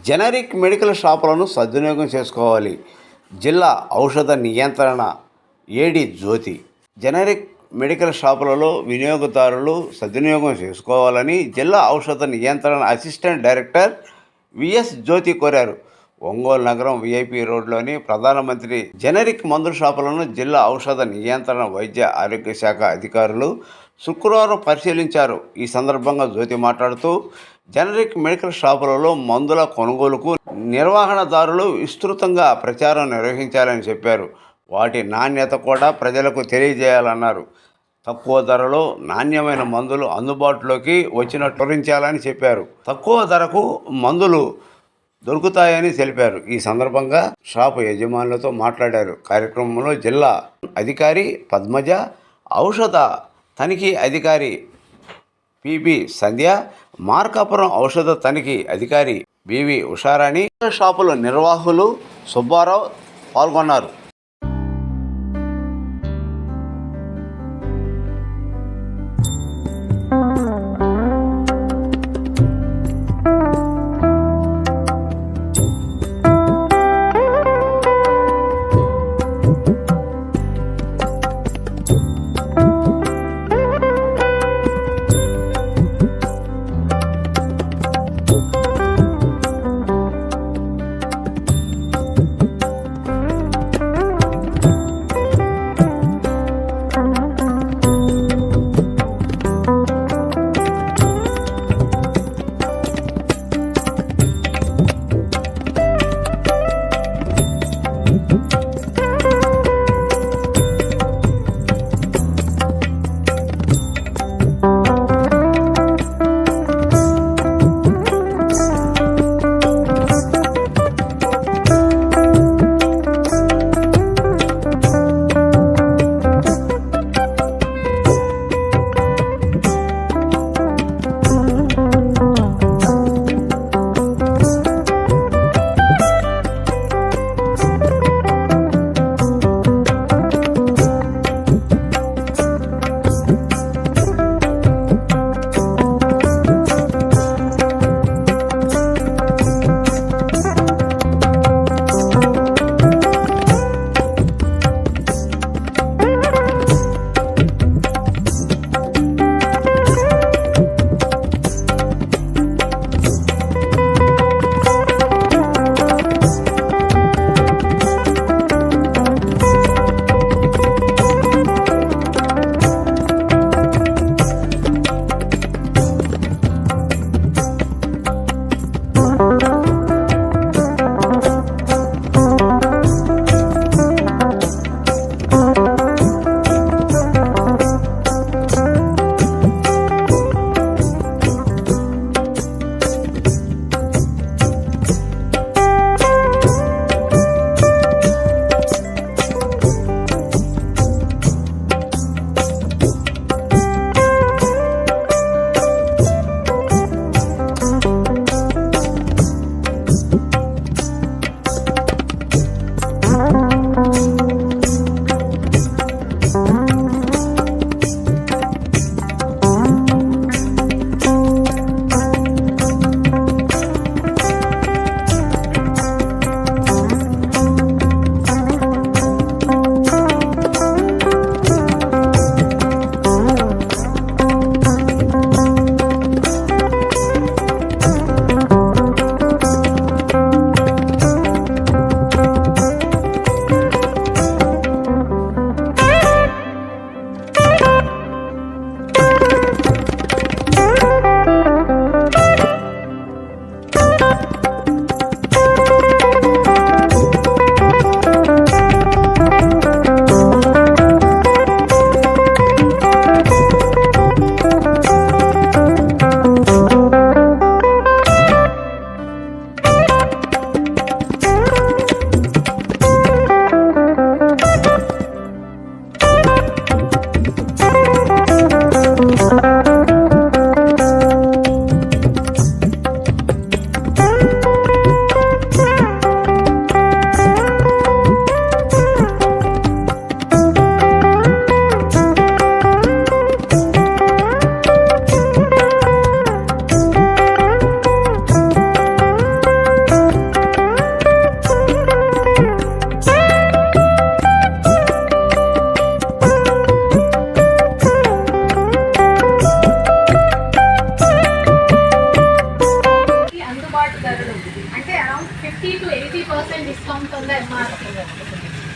Generic medical షాపులను సద్వినియోగం చేసుకోవాలి. జిల్లా ఔషధ నియంత్రణ ఏడి జ్యోతి. జనరిక్ మెడికల్ షాపులలో వినియోగదారులు సద్వినియోగం చేసుకోవాలని జిల్లా ఔషధ నియంత్రణ అసిస్టెంట్ డైరెక్టర్ విఎస్ జ్యోతి కోరారు. ఒంగోలు నగరం విఐపి రోడ్లోని ప్రధానమంత్రి జనరిక్ మందుల షాపులను జిల్లా ఔషధ నియంత్రణ వైద్య ఆరోగ్య శాఖ అధికారులు శుక్రవారం పరిశీలించారు. ఈ సందర్భంగా జ్యోతి మాట్లాడుతూ జనరిక్ మెడికల్ షాపులలో మందుల కొనుగోలుకు నిర్వహణదారులు విస్తృతంగా ప్రచారం నిర్వహించాలని చెప్పారు. వాటి నాణ్యత కూడా ప్రజలకు తెలియజేయాలన్నారు. తక్కువ ధరలో నాణ్యమైన మందులు అందుబాటులోకి వచ్చినట్టు వివరించాలని చెప్పారు. తక్కువ ధరకు మందులు దొరుకుతాయని తెలిపారు. ఈ సందర్భంగా షాపు యజమానులతో మాట్లాడారు. కార్యక్రమంలో జిల్లా అధికారి పద్మజ, ఔషధ తనిఖీ అధికారి పిబి సంధ్య, మార్కాపురం ఔషధ తనిఖీ అధికారి బివి ఉషారాణి, షాపుల నిర్వాహకులు సుబ్బారావు పాల్గొన్నారు.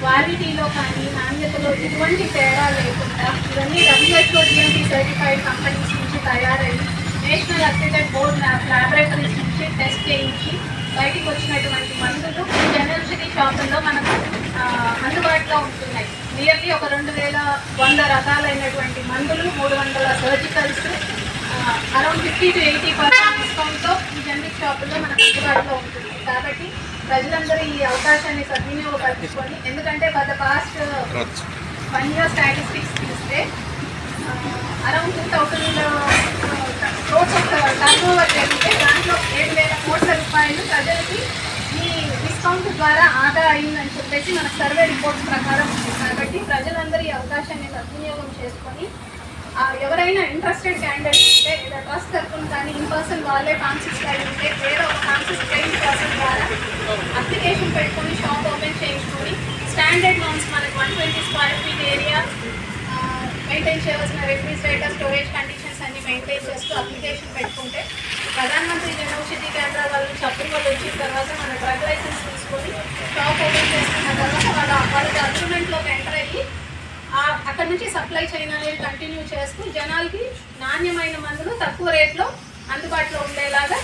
క్వాలిటీలో కానీ నాణ్యతలో ఎటువంటి తేడా లేకుండా ఇవన్నీ WHO GMP సర్టిఫైడ్ కంపెనీస్ నుంచి తయారయ్యి నేషనల్ అక్రిడేటెడ్ బోర్డ్ ల్యాబొరేటరీస్ నుంచి టెస్ట్ చేయించి బయటికి వచ్చినటువంటి మందులు జనౌషధి షాపుల్లో మనకు అందుబాటులో ఉంటున్నాయి. నియర్లీ ఒక 2100 రకాలైనటువంటి మందులు, 300 సర్జికల్స్, అరౌండ్ 50 to 80% డిస్కౌంట్తో ఈ జనరిక్ షాపుల్లో మనకు అందుబాటులో ఉంటుంది. కాబట్టి ప్రజలందరూ ఈ అవకాశాన్ని సద్వినియోగపరచుకొని, ఎందుకంటే గత పాస్ట్ 1 year స్టాటిస్టిక్స్ చూస్తే అరౌండ్ 2000 crores ఆఫ్ టర్నోవర్ జరిగితే దాంట్లో 7,000 కోట్ల రూపాయలు ప్రజలకి ఈ డిస్కౌంట్ ద్వారా ఆదా అయిందని చెప్పేసి మన సర్వే రిపోర్ట్స్ ప్రకారం ఉంది. కాబట్టి ప్రజలందరూ ఈ అవకాశాన్ని సద్వినియోగం చేసుకొని ఎవరైనా ఇంట్రెస్టెడ్ క్యాండిడేట్స్ ఉంటే లేదా ట్రస్ట్ తరఫున కానీ ఇన్ పర్సన్ వాళ్ళే ఫార్మసిస్ట్ అయి ఉంటే లేదా ఒక ఫార్మసిస్ట్ ట్రైన్ పర్సన్ ద్వారా అప్లికేషన్ పెట్టుకొని షాప్ ఓపెన్ చేయించుకొని స్టాండర్డ్ నామ్స్ మనకి 120 స్క్వేర్ ఫీట్ ఏరియా మెయింటైన్ చేయవలసిన రెఫ్రిజిరేటర్ స్టోరేజ్ కండిషన్స్ అన్ని మెయింటైన్ చేస్తూ అప్లికేషన్ పెట్టుకుంటే ప్రధానమంత్రి జనౌషధి కేంద్రాల వాళ్ళ నుంచి అప్రూవల్ వచ్చిన తర్వాత మన డ్రగ్ లైసెన్స్ తీసుకొని షాప్ ఓపెన్ చేసుకున్న తర్వాత వాళ్ళకి అగ్రిమెంట్లోకి ఎంటర్ అయ్యి అక్కడ నుంచి సప్లై చైన్ అనేది కంటిన్యూ చేస్తూ జనాలకి నాణ్యమైన మందులు తక్కువ రేట్లో అందుబాటులో ఉండేలాగా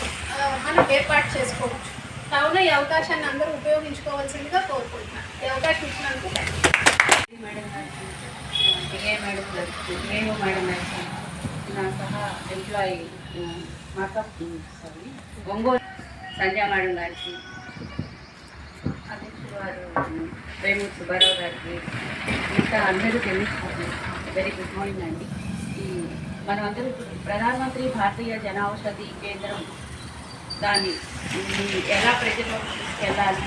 మనం ఏర్పాటు చేసుకోవచ్చు. కావున ఈ అవకాశాన్ని అందరూ ఉపయోగించుకోవాల్సిందిగా కోరుకుంటున్నాను. ఈ అవకాశం ఇచ్చినందుకు మేడం గారికి, నేను మేడం గారికి, నా సహా ఎంప్లాయీ ఒంగోలు సంజయ్ మేడం గారికి, అధ్యక్షులు వారు వేమూరు సుబ్బారావు గారికి, ఇంకా అందరూ తెలుసుకోండి. వెరీ గుడ్ మార్నింగ్ అండి. మనం అందరూ ఇప్పుడు ప్రధానమంత్రి భారతీయ జన ఔషధి కేంద్రం దాన్ని ఎలా ప్రజలకు తీసుకెళ్ళాలి,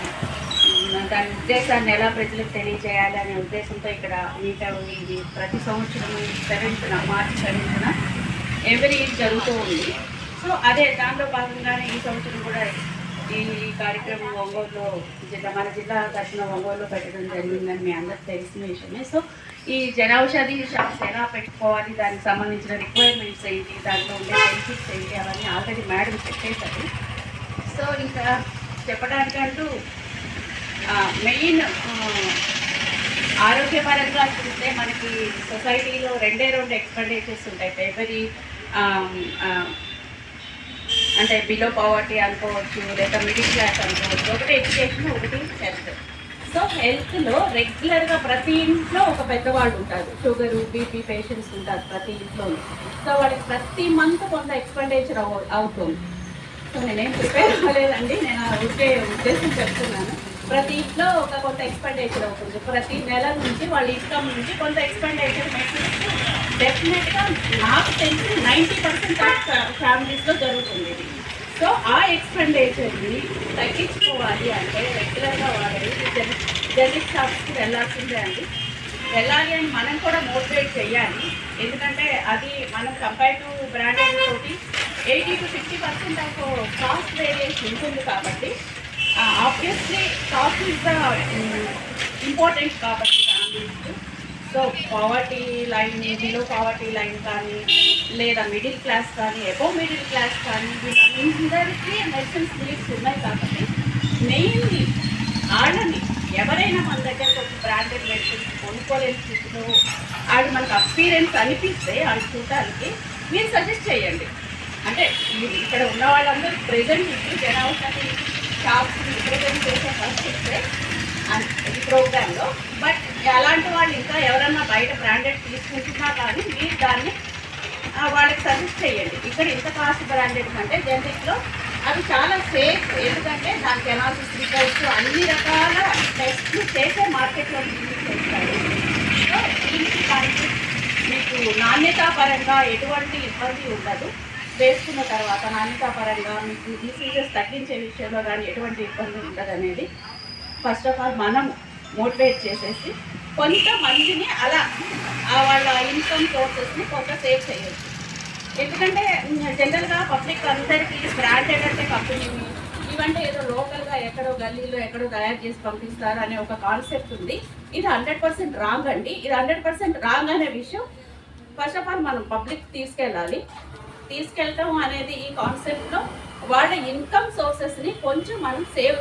దాని ఉద్దేశాన్ని ఎలా ప్రజలకు తెలియజేయాలి అనే ఉద్దేశంతో ఇక్కడ ఇది ప్రతి సంవత్సరం 7th మార్చి 7th ఎవ్రీ ఇయర్ జరుగుతూ ఉంది. సో అదే దాంట్లో భాగంగానే ఈ సంవత్సరం కూడా ఈ కార్యక్రమం ఒంగోలులో మన జిల్లా తరఫున ఒంగోలులో పెట్టడం జరిగిందని మీ అందరికి తెలిసిన విషయమే. సో ఈ జనౌషధి షాప్స్ ఎలా పెట్టుకోవాలి, దానికి సంబంధించిన రిక్వైర్మెంట్స్ ఏంటి, దాంట్లో ఉండే బెనిఫిట్స్ ఏంటి అవన్నీ ఆల్రెడీ మేడం చెప్పేశారు. సో ఇంకా చెప్పడానికంటూ మెయిన్ ఆరోగ్యపరంగా చూస్తే మనకి సొసైటీలో రెండే ఎక్స్పెండిచర్స్ ఉంటాయి. ఎవరి అంటే బిలో పవర్టీ అనుకోవచ్చు, లేదా మిడిల్ క్లాస్ అనుకోవచ్చు. ఒకటి ఎడ్యుకేషన్, ఒకటి హెల్త్. సో హెల్త్లో రెగ్యులర్గా ప్రతి ఇంట్లో ఒక పెద్దవాళ్ళు ఉంటారు, షుగరు బీపీ పేషెంట్స్ ఉంటారు ప్రతి ఇంట్లో. సో వాళ్ళకి ప్రతి మంత్ కొంత ఎక్స్పెండిచర్ అవుతుంది. సో నేనేం ప్రిపేర్ అవ్వలేదండి, నేను ఉద్దేశం చెప్తున్నాను. ప్రతి ఇంట్లో ఒక కొంత ఎక్స్పెండిచర్ అవుతుంది. ప్రతి నెల నుంచి వాళ్ళ ఇన్కమ్ నుంచి కొంత ఎక్స్పెండిచర్ మెడిసిన్స్ డెఫినెట్గా నాకు తెలిసి 90% ఆఫ్ ఫ్యామిలీస్లో జరుగుతుంది. సో ఆ ఎక్స్పెండిచర్ని తగ్గించుకోవాలి అంటే రెగ్యులర్గా వాడేది జనరిక్ షాప్స్కి వెళ్ళాల్సిందే అండి. వెళ్ళాలి అని మనం కూడా మోటివేట్ చేయాలి. ఎందుకంటే అది మనం కంపేర్ టు బ్రాండెడ్ తోటి 80 to 60% ఆఫ్ కాస్ట్ వేరియేషన్ ఉంటుంది. కాబట్టి obviously cost is the important కాబట్టి ఫ్యామిలీస్కి. So poverty line, below poverty line కానీ, లేదా మిడిల్ క్లాస్ కానీ, అబోవ్ మిడిల్ క్లాస్ కానీ, వీళ్ళందరికీ మెడిసిన్స్ నీడ్స్ ఉన్నాయి. కాబట్టి మెయిన్లీ వాళ్ళని ఎవరైనా మన దగ్గరకు ఒక బ్రాండెడ్ మెడిసిన్స్ కొనుక్కోలేని స్థితిలో వాళ్ళు మనకు ఎక్స్పీరియన్స్ అనిపిస్తే వాళ్ళు చూడటానికి మీరు సజెస్ట్ చేయండి. అంటే ఇక్కడ ఉన్న వాళ్ళందరూ ప్రెజెంట్ ఇప్పుడు జనౌషధి షాప్స్ రిప్రజెంట్ చేసే పరిస్థితే ఈ ప్రోగ్రాంలో. బట్ అలాంటి వాళ్ళు ఇంకా ఎవరన్నా బయట బ్రాండెడ్ తీసుకుంటున్నా కానీ మీరు దాన్ని వాళ్ళకి సజెస్ట్ చేయండి. ఇక్కడ ఇంత కాస్ట్ బ్రాండెడ్ కంటే జనరిక్లో అవి చాలా సేఫ్. ఎందుకంటే దానికి ఎనాలిసిస్ రిపోర్ట్స్ అన్ని రకాల టెస్ట్లు చేసే మార్కెట్లో చేస్తారు. సో దీనికి దానికి మీకు నాణ్యతాపరంగా ఎటువంటి ఇబ్బంది ఉండదు. వేసుకున్న తర్వాత నాణ్యతాపరంగా మీకు డిసీజెస్ తగ్గించే విషయంలో కానీ ఎటువంటి ఇబ్బంది ఉండదు అనేది ఫస్ట్ ఆఫ్ ఆల్ మనం మోటివేట్ చేసేసి కొంతమందిని అలా వాళ్ళ ఇన్కమ్ సోర్సెస్ని కొంత సేవ్ చేయొచ్చు. ఎందుకంటే జనరల్గా పబ్లిక్ అందరికీ బ్రాండెడ్ అంటే కంపెనీని ఇవంటే ఏదో లోకల్గా ఎక్కడో గల్లీలో ఎక్కడో తయారు చేసి పంపిస్తారు అనే ఒక కాన్సెప్ట్ ఉంది. ఇది 100% రాంగ్ అండి. ఇది 100% రాంగ్ అనే విషయం ఫస్ట్ ఆఫ్ ఆల్ మనం పబ్లిక్ తీసుకెళ్ళటం అనేది ఈ కాన్సెప్ట్లో వాళ్ళ ఇన్కమ్ సోర్సెస్ని కొంచెం మనం సేవ్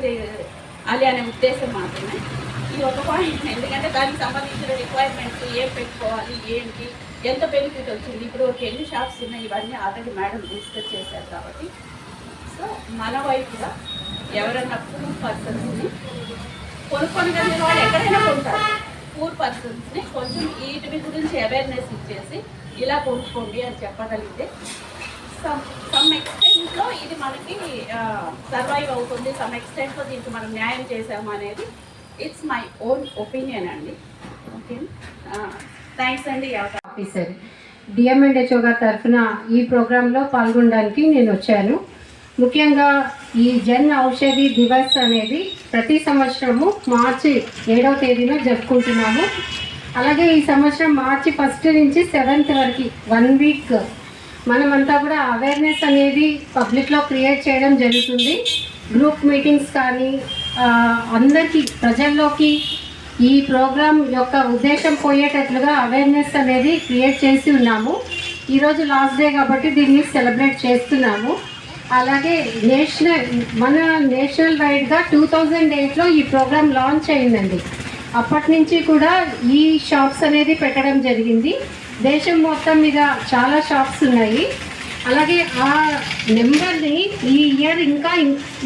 చేయాలి అనే ఉద్దేశం మాత్రమే. ఇది ఒక పాయింట్, ఎందుకంటే దానికి సంబంధించిన రిక్వైర్మెంట్స్ ఏం పెట్టుకోవాలి, ఏంటి, ఎంత బెనిఫిట్ వచ్చింది, ఇప్పుడు ఒక ఎన్ని షాప్స్ ఉన్నాయి, ఇవన్నీ ఆల్రెడీ మేడం డిస్కస్ చేశారు. కాబట్టి సో మన వైపుగా ఎవరైనా పూర్ పర్సన్స్ని కొనుక్కొనగలిగిన వాళ్ళు ఎక్కడైనా కొంటారు. పూర్ పర్సన్స్ని కొంచెం వీటి గురించి అవేర్నెస్ ఇచ్చేసి ఇలా కొనుక్కోండి అని చెప్పగలిగితే సమ్ ఎక్స్టెంట్లో ఇది మనకి సర్వైవ్ అవుతుంది, సమ్ ఎక్స్టెంట్లో దీనికి మనం న్యాయం చేసాము అనేది ఇట్స్ మై ఓన్ ఒపీనియన్ అండి. ఓకే, థ్యాంక్స్ అండి. ఆఫీసర్ డిఎంఎండ్హెచ్ఓ గారి తరఫున ఈ ప్రోగ్రాంలో పాల్గొనడానికి నేను వచ్చాను. ముఖ్యంగా ఈ జన్ ఔషధి దివస్ అనేది ప్రతి సంవత్సరము మార్చి 7వ తేదీన జరుపుకుంటున్నాము. అలాగే ఈ సంవత్సరం మార్చి 1 నుంచి 7 వరకు 1 వీక్ మనమంతా కూడా అవేర్నెస్ అనేది పబ్లిక్లో క్రియేట్ చేయడం జరుగుతుంది. గ్రూప్ మీటింగ్స్ కానీ అందరికీ ప్రజల్లోకి ఈ ప్రోగ్రాం యొక్క ఉద్దేశం పోయేటట్లుగా అవేర్నెస్ అనేది క్రియేట్ చేసి ఉన్నాము. ఈరోజు లాస్ట్ డే కాబట్టి దీన్ని సెలబ్రేట్ చేస్తున్నాము. అలాగే మన నేషనల్ వైడ్గా 2008లో ఈ ప్రోగ్రాం లాంచ్ అయిందండి. అప్పటి నుంచి కూడా ఈ షాప్స్ అనేది పెట్టడం జరిగింది. దేశం మొత్తం మీద చాలా షాప్స్ ఉన్నాయి. అలాగే ఆ నెంబర్ని ఈ ఇయర్ ఇంకా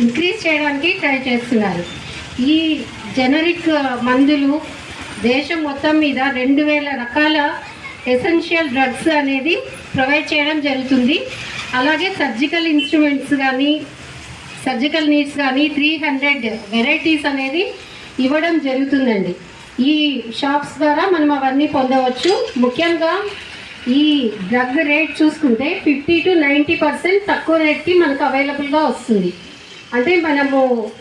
ఇంక్రీజ్ చేయడానికి ట్రై చేస్తున్నారు. ఈ జనరిక్ మందులు దేశం మొత్తం మీద 2000 రకాల ఎసెన్షియల్ డ్రగ్స్ అనేది ప్రొవైడ్ చేయడం జరుగుతుంది. అలాగే సర్జికల్ ఇన్స్ట్రుమెంట్స్ కానీ సర్జికల్ నీడ్స్ కానీ 300 వెరైటీస్ అనేది ఇవ్వడం జరుగుతుందండి. ఈ షాప్స్ ద్వారా మనం అవన్నీ పొందవచ్చు. ముఖ్యంగా ఈ డ్రగ్ రేట్ చూసుకుంటే 50 to 90% తక్కువ రేట్కి మనకు అవైలబుల్గా వస్తుంది. అంటే మనము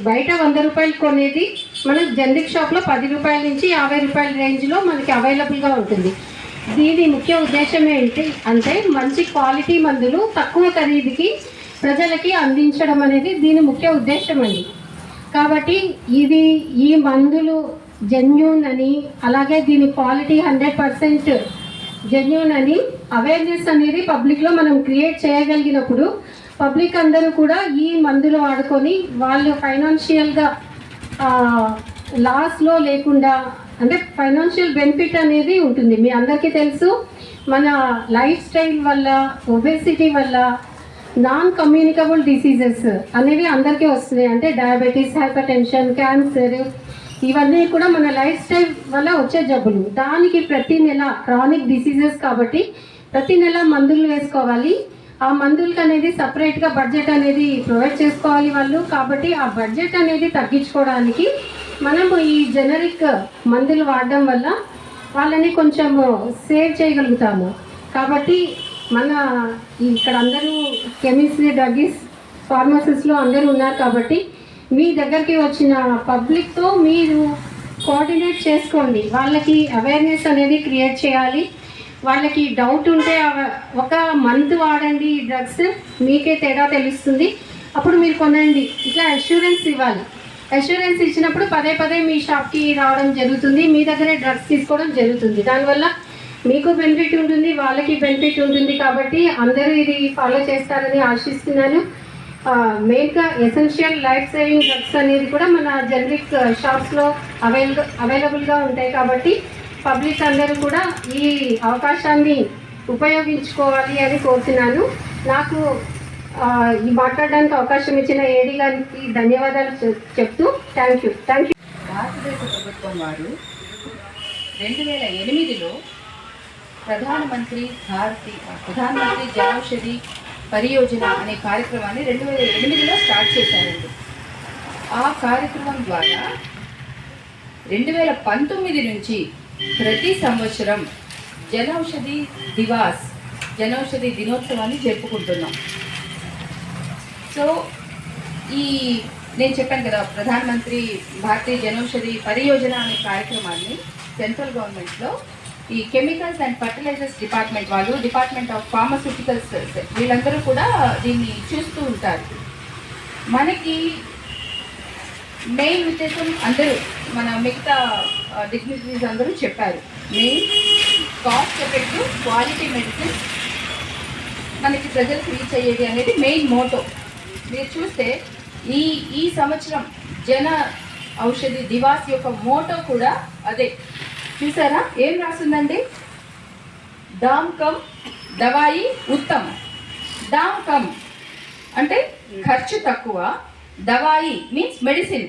బయట 100 రూపాయలు కొనేది మనకు జనరిక్ షాప్లో 10 రూపాయల నుంచి 50 రూపాయల రేంజ్లో మనకి అవైలబుల్గా ఉంటుంది. దీని ముఖ్య ఉద్దేశం ఏంటి అంటే మంచి క్వాలిటీ మందులు తక్కువ ఖరీదుకి ప్రజలకి అందించడం అనేది దీని ముఖ్య ఉద్దేశం అండి. కాబట్టి ఈ మందులు జెన్యూన్ అని, అలాగే దీని క్వాలిటీ 100% జెన్యూన్ అని అవేర్నెస్ అనేది పబ్లిక్లో మనం క్రియేట్ చేయగలిగినప్పుడు పబ్లిక్ అందరూ కూడా ఈ మందులు వాడుకొని వాళ్ళు ఫైనాన్షియల్గా లాస్లో లేకుండా, అంటే ఫైనాన్షియల్ బెనిఫిట్ అనేది ఉంటుంది. మీ అందరికీ తెలుసు, మన లైఫ్ స్టైల్ వల్ల, ఒబేసిటీ వల్ల నాన్ కమ్యూనికబుల్ డిసీజెస్ అనేవి అందరికీ వస్తున్నాయి. అంటే డయాబెటీస్, హైపర్ టెన్షన్, క్యాన్సర్, ఇవన్నీ కూడా మన లైఫ్ స్టైల్ వల్ల వచ్చే జబ్బులు. దానికి ప్రతి నెల క్రానిక్ డిసీజెస్ కాబట్టి ప్రతి నెల మందులు వేసుకోవాలి. ఆ మందులకి అనేది సపరేట్గా బడ్జెట్ అనేది ప్రొవైడ్ చేసుకోవాలి వాళ్ళు. కాబట్టి ఆ బడ్జెట్ అనేది తగ్గించుకోవడానికి మనము ఈ జనరిక్ మందులు వాడడం వల్ల వాళ్ళని కొంచెం సేవ్ చేయగలుగుతాము. కాబట్టి మన ఇక్కడ అందరూ కెమిస్ట్రీ, డ్రగ్గిస్ట్, ఫార్మసిస్ట్లో అందరూ ఉన్నారు. కాబట్టి మీ దగ్గరికి వచ్చిన పబ్లిక్తో మీరు కోఆర్డినేట్ చేసుకోండి. వాళ్ళకి అవేర్నెస్ అనేది క్రియేట్ చేయాలి. వాళ్ళకి డౌట్ ఉంటే ఒక మంత్ వాడండి ఈ డ్రగ్స్, మీకే తేడా తెలుస్తుంది, అప్పుడు మీరు కొనండి. ఇట్లా అష్యూరెన్స్ ఇవ్వాలి. అష్యూరెన్స్ ఇచ్చినప్పుడు పదే పదే మీ షాప్కి రావడం జరుగుతుంది, మీ దగ్గరే డ్రగ్స్ తీసుకోవడం జరుగుతుంది. దానివల్ల మీకు బెనిఫిట్ ఉంటుంది, వాళ్ళకి బెనిఫిట్ ఉంటుంది. కాబట్టి అందరూ ఇది ఫాలో చేస్తారని ఆశిస్తున్నాను. మెయిన్గా ఎసెన్షియల్ లైఫ్ సేవింగ్ డ్రగ్స్ అనేది కూడా మన జనరిక్ షాప్స్లో అవైలబుల్గా ఉంటాయి. కాబట్టి పబ్లిక్ అందరూ కూడా ఈ అవకాశాన్ని ఉపయోగించుకోవాలి అని కోరుతున్నాను. నాకు ఈ మాట్లాడడానికి అవకాశం ఇచ్చిన ఏడీ గారికి ధన్యవాదాలు చెప్తూ థ్యాంక్ యూ. భారతదేశ ప్రభుత్వం వారు 2008లో ప్రధానమంత్రి జనౌషధి పరియోజన అనే కార్యక్రమాన్ని 2008లో స్టార్ట్ చేశారండి. ఆ కార్యక్రమం ద్వారా 2019 నుంచి ప్రతి సంవత్సరం జనౌషధి దినోత్సవాన్ని జరుపుకుంటున్నాం. సో నేను చెప్పాను కదా, ప్రధానమంత్రి భారతీయ జనౌషధి పరియోజన అనే కార్యక్రమాన్ని సెంట్రల్ గవర్నమెంట్లో ఈ కెమికల్స్ అండ్ ఫర్టిలైజర్స్ డిపార్ట్మెంట్ వాళ్ళు, డిపార్ట్మెంట్ ఆఫ్ ఫార్మాస్యూటికల్స్, వీళ్ళందరూ కూడా దీన్ని చూస్తూ ఉంటారు. మనకి మెయిన్ ఉద్దేశం అందరూ మన మిగతా డిగ్నిటరీస్ అందరూ చెప్పారు, main cost effective quality medicine మనకి ప్రజలకు రీచ్ అయ్యేది అనేది మెయిన్ మోటో. మీరు చూస్తే ఈ సంవత్సరం ఔషధి దివాస్ యొక్క మోటో కూడా అదే. చూసారా ఏం రాస్తుందండి? దామ్ కమ్ దవాయి ఉత్తమ్. దామ్ కమ్ అంటే ఖర్చు తక్కువ, దవాయి మీన్స్ మెడిసిన్,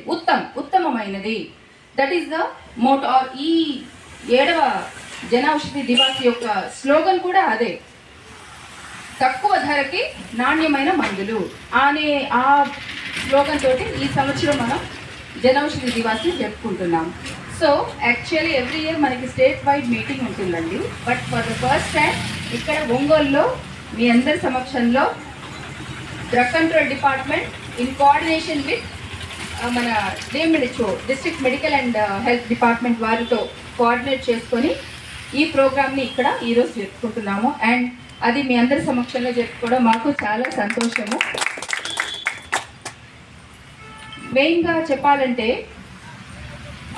ఉత్తమమైనది. That is the motto. ఆర్ ఈ 7వ జన ఔషధి దివాస్ యొక్క స్లోగన్ కూడా అదే, తక్కువ ధరకి నాణ్యమైన మందులు అనే ఆ స్లోగన్ తోటి ఈ సంవత్సరం మనం జనౌషధి దివాస్ని జరుపుకుంటున్నాం. సో యాక్చువల్లీ ఎవ్రీ ఇయర్ మనకి స్టేట్ వైడ్ మీటింగ్ ఉంటుందండి. But for the first time ఇక్కడ ఒంగోలులో మీ అందరి సమక్షంలో drug control department in coordination with మన D M H O district medical and health department వారితో కోఆర్డినేట్ చేసుకొని ఈ ప్రోగ్రామ్ని ఇక్కడ ఈరోజు జరుపుకుంటున్నాము. అండ్ అది మీ అందరి సమక్షంలో జరుపుకోవడం మాకు చాలా సంతోషము. మెయిన్గా చెప్పాలంటే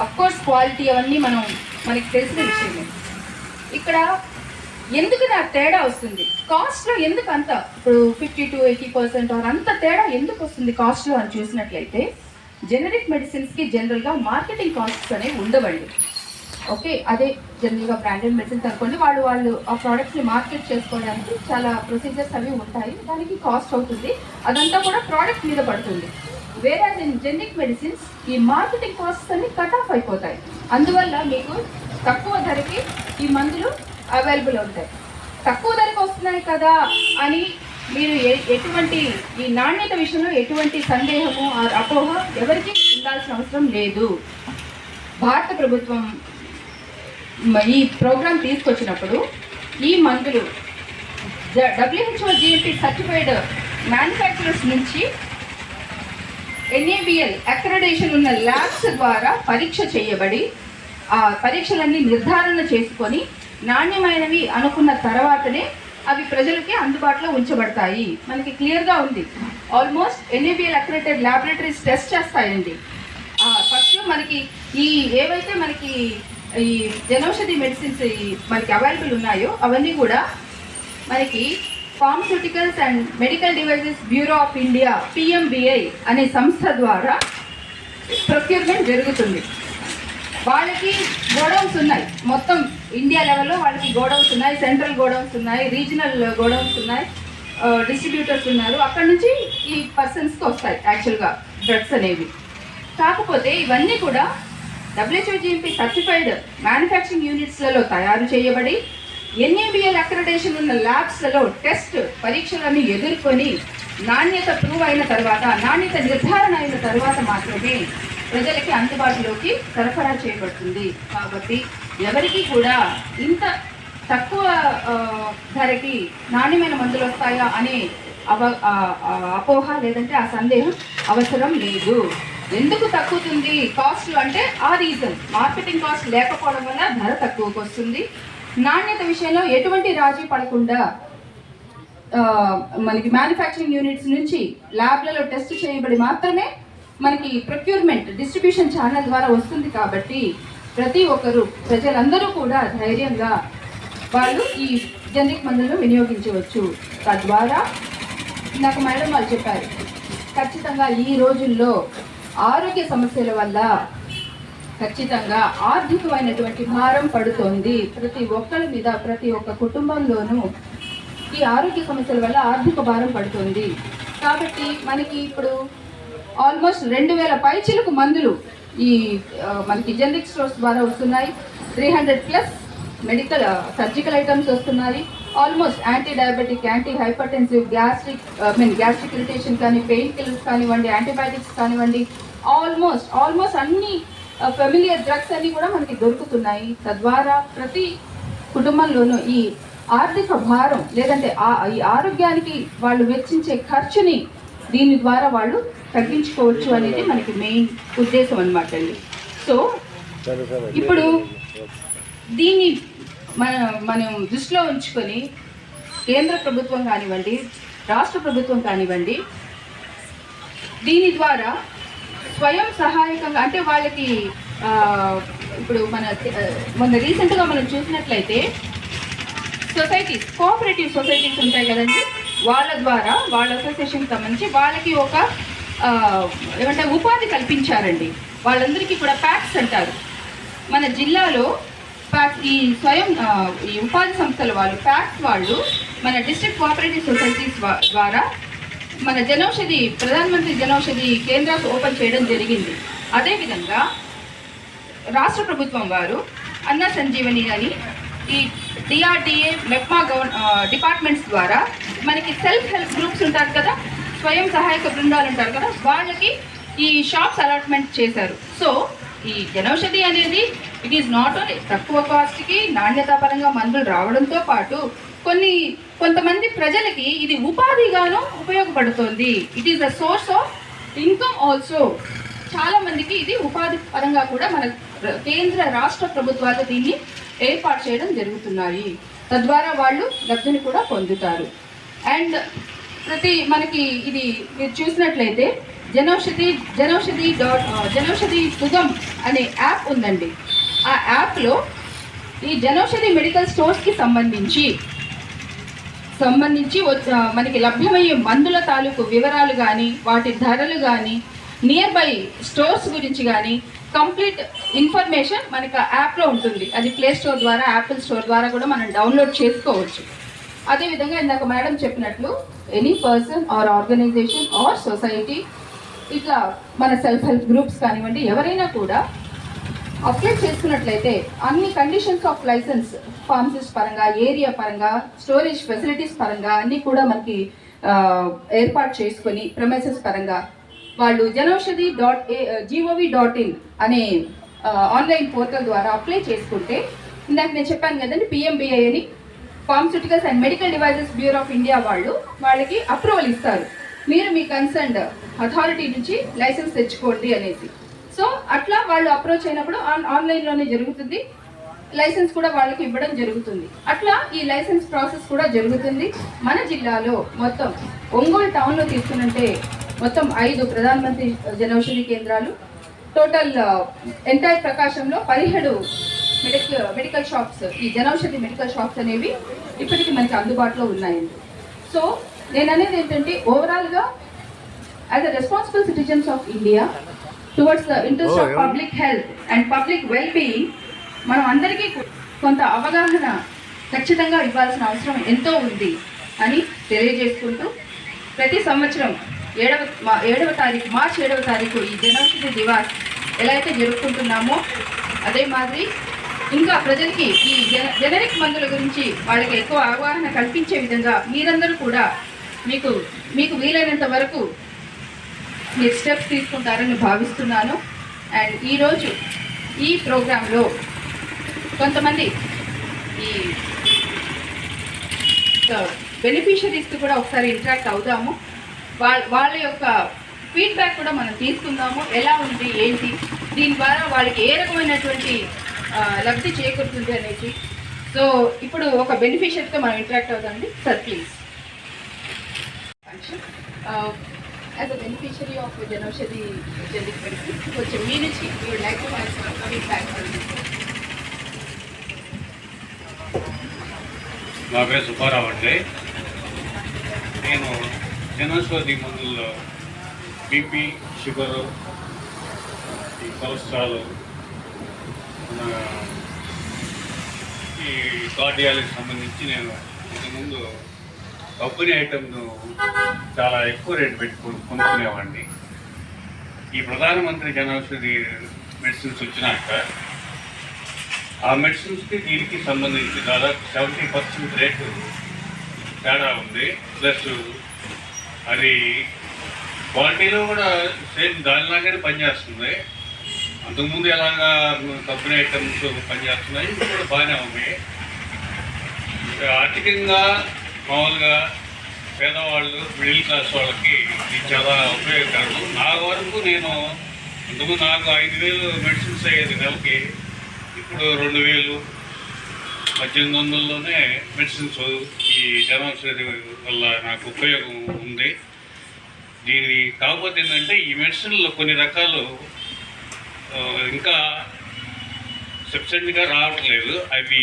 అఫ్కోర్స్ క్వాలిటీ అవన్నీ మనకి తెలిసిన విషయమే. ఇక్కడ ఎందుకు నాకు తేడా వస్తుంది కాస్ట్లో, ఎందుకు అంత ఇప్పుడు 50 to 80% అంత తేడా ఎందుకు వస్తుంది కాస్ట్లో అని చూసినట్లయితే, జెనరిక్ మెడిసిన్స్కి జనరల్గా మార్కెటింగ్ కాస్ట్స్ అనేవి ఉండవండి. ఓకే, అదే జనరల్గా బ్రాండెడ్ మెడిసిన్స్ అనుకోండి, వాళ్ళు ఆ ప్రోడక్ట్స్ని మార్కెట్ చేసుకోవడానికి చాలా ప్రొసీజర్స్ అవి ఉంటాయి, దానికి కాస్ట్ అవుతుంది, అదంతా కూడా ప్రోడక్ట్ మీద పడుతుంది. వేరే జెనరిక్ మెడిసిన్స్ ఈ మార్కెటింగ్ కాస్ట్స్ అన్ని కట్ ఆఫ్ అయిపోతాయి. అందువల్ల మీకు తక్కువ ధరకి ఈ మందులు అవైలబుల్ ఉంటాయి. తక్కువ ధరకు వస్తున్నాయి కదా అని మీరు ఎటువంటి ఈ నాణ్యత విషయంలో ఎటువంటి సందేహము అపోహ ఎవరికి ఉండాల్సిన అవసరం లేదు. భారత ప్రభుత్వం ఈ ప్రోగ్రాం తీసుకొచ్చినప్పుడు ఈ మందులు WHO GMP సర్టిఫైడ్ మ్యానుఫ్యాక్చరర్స్ నుంచి NABL అక్రెడిటేషన్ ఉన్న ల్యాబ్స్ ద్వారా పరీక్ష చేయబడి ఆ పరీక్షలన్నీ నిర్ధారణ చేసుకొని నాణ్యమైనవి అనుకున్న తర్వాతనే అవి ప్రజలకి అందుబాటులో ఉంచబడతాయి. మనకి క్లియర్గా ఉంది. Almost NABL accredited laboratories test చేస్తాయండి. ఫస్ట్ మనకి ఈ ఏవైతే మనకి ఈ జనౌషధి మెడిసిన్స్ మనకి అవైలబుల్ ఉన్నాయో అవన్నీ కూడా మనకి pharmaceuticals and medical devices bureau of India PMBI అనే సంస్థ ద్వారా ప్రొక్యూర్మెంట్ జరుగుతుంది. వాళ్ళకి గోడౌన్స్ ఉన్నాయి, మొత్తం ఇండియా లెవెల్లో వాళ్ళకి గోడౌన్స్ ఉన్నాయి, సెంట్రల్ గోడౌన్స్ ఉన్నాయి, రీజనల్ గోడౌన్స్ ఉన్నాయి, డిస్ట్రిబ్యూటర్స్ ఉన్నారు. అక్కడ నుంచి ఈ పర్సన్స్కి వస్తాయి యాక్చువల్గా డ్రగ్స్ అనేవి. కాకపోతే ఇవన్నీ కూడా WHO GMP సర్టిఫైడ్ మ్యానుఫ్యాక్చరింగ్ యూనిట్స్లలో తయారు చేయబడి NABL అక్రెడిటేషన్ ఉన్న ల్యాబ్స్లలో టెస్ట్ పరీక్షలను ఎదుర్కొని నాణ్యత ప్రూవ్ అయిన తర్వాత, నాణ్యత నిర్ధారణ అయిన తర్వాత మాత్రమే ప్రజలకి అందుబాటులోకి సరఫరా చేయబడుతుంది. కాబట్టి ఎవరికి కూడా ఇంత తక్కువ ధరకి నాణ్యమైన మందులు వస్తాయా అనే అపోహ లేదంటే ఆ సందేహం అవసరం లేదు. ఎందుకు తగ్గుతుంది కాస్ట్ అంటే ఆ రీజన్, మార్కెటింగ్ కాస్ట్ లేకపోవడం వల్ల ధర తక్కువకు వస్తుంది. నాణ్యత విషయంలో ఎటువంటి రాజీ పడకుండా మనకి మ్యానుఫ్యాక్చరింగ్ యూనిట్స్ నుంచి ల్యాబ్లలో టెస్ట్ చేయబడి మాత్రమే మనకి ప్రొక్యూర్మెంట్ డిస్ట్రిబ్యూషన్ ఛానల్ ద్వారా వస్తుంది. కాబట్టి ప్రతి ఒక్కరు ప్రజలందరూ కూడా ధైర్యంగా వాళ్ళు ఈ జనరిక్ మందులను వినియోగించవచ్చు. తద్వారా నాకు మేడం వాళ్ళు చెప్పారు, ఖచ్చితంగా ఈ రోజుల్లో ఆరోగ్య సమస్యల వల్ల ఖచ్చితంగా ఆర్థికమైనటువంటి భారం పడుతోంది ప్రతి ఒక్కరి మీద. ప్రతి ఒక్క కుటుంబంలోనూ ఈ ఆరోగ్య సమస్యల వల్ల ఆర్థిక భారం పడుతుంది. కాబట్టి మనకి ఇప్పుడు ఆల్మోస్ట్ 2000 పైచిలకు మందులు ఈ మనకి జనరిక్ స్టోర్స్ ద్వారా వస్తున్నాయి. 300+ మెడికల్ సర్జికల్ ఐటమ్స్ వస్తున్నాయి. Almost anti diabetic, anti hypertensive, gastric irritation కానీ, పెయిన్ కిల్లర్స్ కానివ్వండి, యాంటీబయాటిక్స్ కానివ్వండి, ఆల్మోస్ట్ అన్ని ఫెమిలియర్ డ్రగ్స్ అన్నీ కూడా మనకి దొరుకుతున్నాయి. తద్వారా ప్రతి కుటుంబంలోనూ ఈ ఆర్థిక భారం లేదంటే ఈ ఆరోగ్యానికి వాళ్ళు వెచ్చించే ఖర్చుని దీని ద్వారా వాళ్ళు తగ్గించుకోవచ్చు అనేది మనకి మెయిన్ ఉద్దేశం అన్నమాట అండి. సో ఇప్పుడు దీన్ని మనం దృష్టిలో ఉంచుకొని కేంద్ర ప్రభుత్వం కానివ్వండి, రాష్ట్ర ప్రభుత్వం కానివ్వండి, దీని ద్వారా స్వయం సహాయకంగా అంటే వాళ్ళకి ఇప్పుడు మొన్న రీసెంట్గా మనం చూసినట్లయితే సొసైటీస్, కోఆపరేటివ్ సొసైటీస్ ఉంటాయి కదండి, వాళ్ళ ద్వారా వాళ్ళ అసోసియేషన్కి సంబంధించి వాళ్ళకి ఒక ఏమంటే ఉపాధి కల్పించారండి. వాళ్ళందరికీ కూడా ప్యాక్స్ అంటారు. మన జిల్లాలో ఈ ఈ ఉపాధి సంస్థల వాళ్ళు ప్యాక్స్ వాళ్ళు మన డిస్ట్రిక్ట్ కోఆపరేటివ్ సొసైటీస్ ద్వారా మన జనౌషధి ప్రధానమంత్రి జనౌషధి కేంద్రాలు ఓపెన్ చేయడం జరిగింది. అదేవిధంగా రాష్ట్ర ప్రభుత్వం వారు అన్న సంజీవని అని ఈ డిఆర్డిఏ మెప్మా డిపార్ట్మెంట్స్ ద్వారా మనకి సెల్ఫ్ హెల్ప్ గ్రూప్స్ ఉంటారు కదా, స్వయం సహాయక బృందాలు ఉంటారు కదా, వాళ్ళకి ఈ షాప్స్ అలాట్మెంట్ చేశారు. సో ఈ జనౌషధి అనేది ఇట్ ఈస్ నాట్ ఓన్లీ తక్కువ కాస్ట్కి నాణ్యతాపరంగా మందులు రావడంతో పాటు కొంతమంది ప్రజలకి ఇది ఉపాధిగాను ఉపయోగపడుతుంది. It is the source of income also. చాలా మందికి ఇది ఉపాధి పరంగా కూడా మన కేంద్ర రాష్ట్ర ప్రభుత్వాలు దీన్ని ఏర్పాటు చేయడం జరుగుతున్నాయి. తద్వారా వాళ్ళు లబ్ధిని కూడా పొందుతారు. అండ్ మనకి ఇది మీరు చూసినట్లయితే జనౌషధి సుగమ్ అనే యాప్ ఉందండి. ఆ యాప్లో ఈ జనౌషధి మెడికల్ స్టోర్స్కి సంబంధించి మనకి లభ్యమయ్యే మందుల తాలూకు వివరాలు కానీ, వాటి ధరలు కానీ, నియర్ బై స్టోర్స్ గురించి కానీ కంప్లీట్ ఇన్ఫర్మేషన్ మనకి ఆ యాప్లో ఉంటుంది. అది ప్లే స్టోర్ ద్వారా, యాపిల్ స్టోర్ ద్వారా కూడా మనం డౌన్లోడ్ చేసుకోవచ్చు. అదేవిధంగా ఇందాక మేడం చెప్పినట్లు any person or organisation or society, ఇట్లా మన సెల్ఫ్ హెల్ప్ గ్రూప్స్ కానివ్వండి, ఎవరైనా కూడా అప్లై చేసుకున్నట్లయితే అన్ని కండిషన్స్ ఆఫ్ లైసెన్స్ ఫార్మసిస్ట్ పరంగా, ఏరియా పరంగా, స్టోరేజ్ ఫెసిలిటీస్ పరంగా అన్నీ కూడా మనకి ఏర్పాటు చేసుకొని ప్రెమైసెస్ పరంగా వాళ్ళు janaushadhi.gov.in అనే ఆన్లైన్ పోర్టల్ ద్వారా అప్లై చేసుకుంటే, ఇందాక నేను చెప్పాను కదండి PMBI అని, pharmaceuticals and medical devices bureau of India వాళ్ళకి అప్రూవల్ ఇస్తారు. మీరు మీ కన్సర్న్డ్ అథారిటీ నుంచి లైసెన్స్ తెచ్చుకోండి అనేసి. సో అట్లా వాళ్ళు అప్రోచ్ అయినప్పుడు ఆన్లైన్లోనే జరుగుతుంది. లైసెన్స్ కూడా వాళ్ళకి ఇవ్వడం జరుగుతుంది. అట్లా ఈ లైసెన్స్ ప్రాసెస్ కూడా జరుగుతుంది. మన జిల్లాలో మొత్తం ఒంగోలు టౌన్లో తీసుకున్నంటే మొత్తం 5 ప్రధానమంత్రి జనౌషధి కేంద్రాలు, టోటల్ ఎంటైర్ ప్రకాశంలో 17 మెడికల్ షాప్స్, ఈ జనౌషధి మెడికల్ షాప్స్ అనేవి ఇప్పటికీ మనకి అందుబాటులో ఉన్నాయండి. సో నేను అనేది ఏంటంటే ఓవరాల్గా as a responsible citizens of India towards the interest of public health and public well being మనం అందరికీ కొంత అవగాహన ఖచ్చితంగా ఇవ్వాల్సిన అవసరం ఎంతో ఉంది అని తెలియజేసుకుంటూ, ప్రతి సంవత్సరం 7వ తారీఖు మార్చి 7వ తారీఖు ఈ జనౌషధి దివాస్ ఎలా అయితే జరుపుకుంటున్నామో అదే మాదిరి ఇంకా ప్రజలకి ఈ జెనరిక్ మందుల గురించి వాళ్ళకి ఎక్కువ అవగాహన కల్పించే విధంగా మీరందరూ కూడా మీకు వీలైనంత వరకు మీరు స్టెప్స్ తీసుకుంటారని భావిస్తున్నాను. అండ్ ఈరోజు ఈ ప్రోగ్రాంలో కొంతమంది ఈ బెనిఫిషరీస్తో కూడా ఒకసారి ఇంటరాక్ట్ అవుదాము. వాళ్ళ యొక్క ఫీడ్బ్యాక్ కూడా మనం తీసుకుందాము. ఎలా ఉంది, ఏంటి, దీని ద్వారా వాళ్ళకి ఏ రకమైనటువంటి లబ్ధి చేకూరుతుంది అనేది. సో ఇప్పుడు ఒక బెనిఫిషరీతో మనం ఇంటరాక్ట్ అవుతామండి. Sir please. As a beneficiary of Janaushadhi generic medicine, కొంచెం మీ నుంచి we would like to have some feedback on this. నా పేరు సుబ్బారావు అండి. నేను జనౌషధి మందుల్లో బీపీ, షుగరు, ఈ కొలెస్ట్రాల్, ఈ కార్డియాలజీకి సంబంధించి నేను ఇంతకుముందు కొబ్బరి ఐటమ్ను చాలా ఎక్కువ రేటు పెట్టి కొనుక్కునేవాడిని. ఈ ప్రధానమంత్రి జనౌషధి మెడిసిన్స్ వచ్చినాక ఆ మెడిసిన్స్కి దీనికి సంబంధించి దాదాపు 70% రేటు తేడా ఉంది. ప్లస్ అది క్వాలిటీలో కూడా సేమ్ దానిలాగానే పనిచేస్తుంది. అంతకుముందు ఎలాగా కొబ్బరి ఐటమ్స్ పనిచేస్తున్నాయి, ఇవి కూడా బాగానే ఉన్నాయి. ఆర్థికంగా మామూలుగా పేదవాళ్ళు, మిడిల్ క్లాస్ వాళ్ళకి ఇది చాలా ఉపయోగకరం. నా వరకు నేను ఇంతకుముందు నాకు 5,000 మెడిసిన్స్ అయ్యేది నెలకి, ఇప్పుడు 2,000, 1,800లోనే మెడిసిన్స్ ఈ జనౌషధి వల్ల నాకు ఉపయోగం ఉంది. దీని కాకపోతే ఏంటంటే ఈ మెడిసిన్లో కొన్ని రకాలు ఇంకా సబ్సిడీగా రావట్లేదు. అవి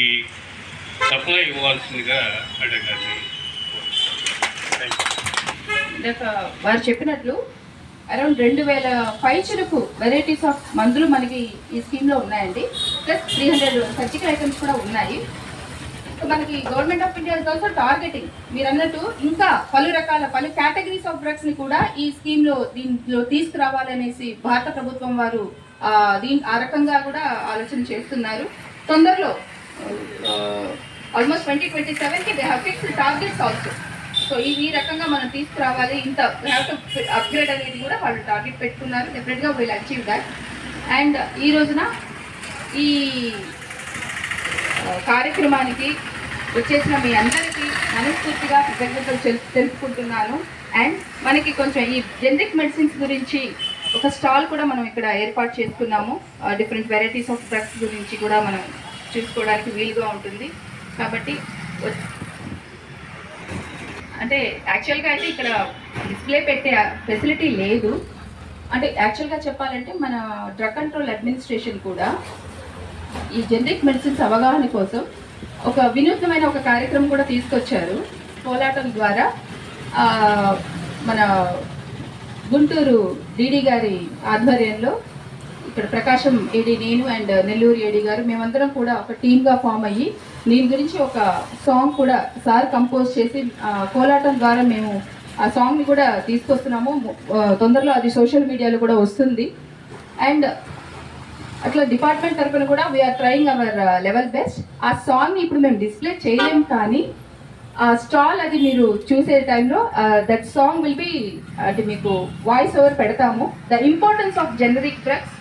సప్లై ఇవ్వాల్సిందిగా అడగండి. ఇందాక వారు చెప్పినట్లు అరౌండ్ 2000 పైచులకు వెరైటీస్ ఆఫ్ మందులు మనకి ఈ స్కీమ్లో ఉన్నాయండి. ప్లస్ 300 సర్జికల్ ఐటమ్స్ కూడా ఉన్నాయి. మనకి government of India is also targeting మీరు అన్నట్టు ఇంకా పలు కేటగిరీస్ ఆఫ్ డ్రగ్స్ ని కూడా ఈ స్కీమ్ లో దీంట్లో తీసుకురావాలనేసి భారత ప్రభుత్వం వారు ఆ రకంగా కూడా ఆలోచన చేస్తున్నారు. తొందరలో ఆల్మోస్ట్ 2027కి they have fixed targets also. So ఈ రకంగా మనం తీసుకురావాలి, ఇంత హ్యావ్ టు అప్గ్రేడ్ అనేది కూడా వాళ్ళు టార్గెట్ పెట్టుకున్నారు. డెఫినెట్గా విల్ అచీవ్ దాట్. అండ్ ఈ రోజున ఈ కార్యక్రమానికి వచ్చేసిన మీ అందరికీ మనస్ఫూర్తిగా కృతజ్ఞతలు తెలుపుకుంటున్నాను. అండ్ మనకి కొంచెం ఈ జనరిక్ మెడిసిన్స్ గురించి ఒక స్టాల్ కూడా మనం ఇక్కడ ఏర్పాటు చేసుకున్నాము. డిఫరెంట్ వెరైటీస్ ఆఫ్ డ్రగ్స్ గురించి కూడా మనం చూసుకోవడానికి వీలుగా ఉంటుంది. కాబట్టి అంటే యాక్చువల్గా అయితే ఇక్కడ డిస్ప్లే పెట్టే ఫెసిలిటీ లేదు. అంటే యాక్చువల్గా చెప్పాలంటే మన డ్రగ్ కంట్రోల్ అడ్మినిస్ట్రేషన్ కూడా ఈ జనరిక్ మెడిసిన్స్ అవగాహన కోసం ఒక వినూత్నమైన ఒక కార్యక్రమం కూడా తీసుకొచ్చారు. కోలాటం ద్వారా మన గుంటూరు డీడీ గారి ఆధ్వర్యంలో ఇక్కడ ప్రకాశం ఏడీ, నేను అండ్ నెల్లూరు ఏడీ గారు మేమందరం కూడా ఒక టీమ్గా ఫామ్ అయ్యి దీని గురించి ఒక సాంగ్ కూడా సార్ కంపోజ్ చేసి కోలాటం ద్వారా మేము ఆ సాంగ్ని కూడా తీసుకొస్తున్నాము. తొందరలో అది సోషల్ మీడియాలో కూడా వస్తుంది. అండ్ అట్లా డిపార్ట్మెంట్ తరఫున కూడా we are trying our level best. ఆ సాంగ్ని ఇప్పుడు మేము డిస్ప్లే చేయలేము, కానీ ఆ స్టాల్ అది మీరు చూసే టైంలో దట్ సాంగ్ విల్ బి అంటే మీకు వాయిస్ ఓవర్ పెడతాము. The importance of generic drugs,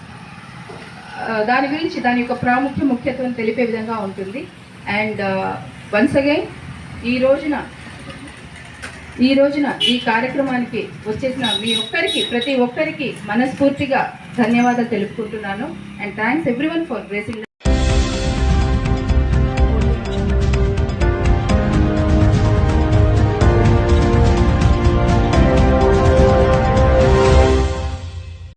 దాని గురించి దాని యొక్క ముఖ్యత్వం తెలిపే విధంగా ఉంటుంది. అండ్ వన్స్ అగైన్ ఈ రోజున ఈ కార్యక్రమానికి వచ్చేసిన మీ ప్రతి ఒక్కరికి మనస్ఫూర్తిగా ధన్యవాదాలు తెలుపుకుంటున్నాను. And thanks everyone for gracing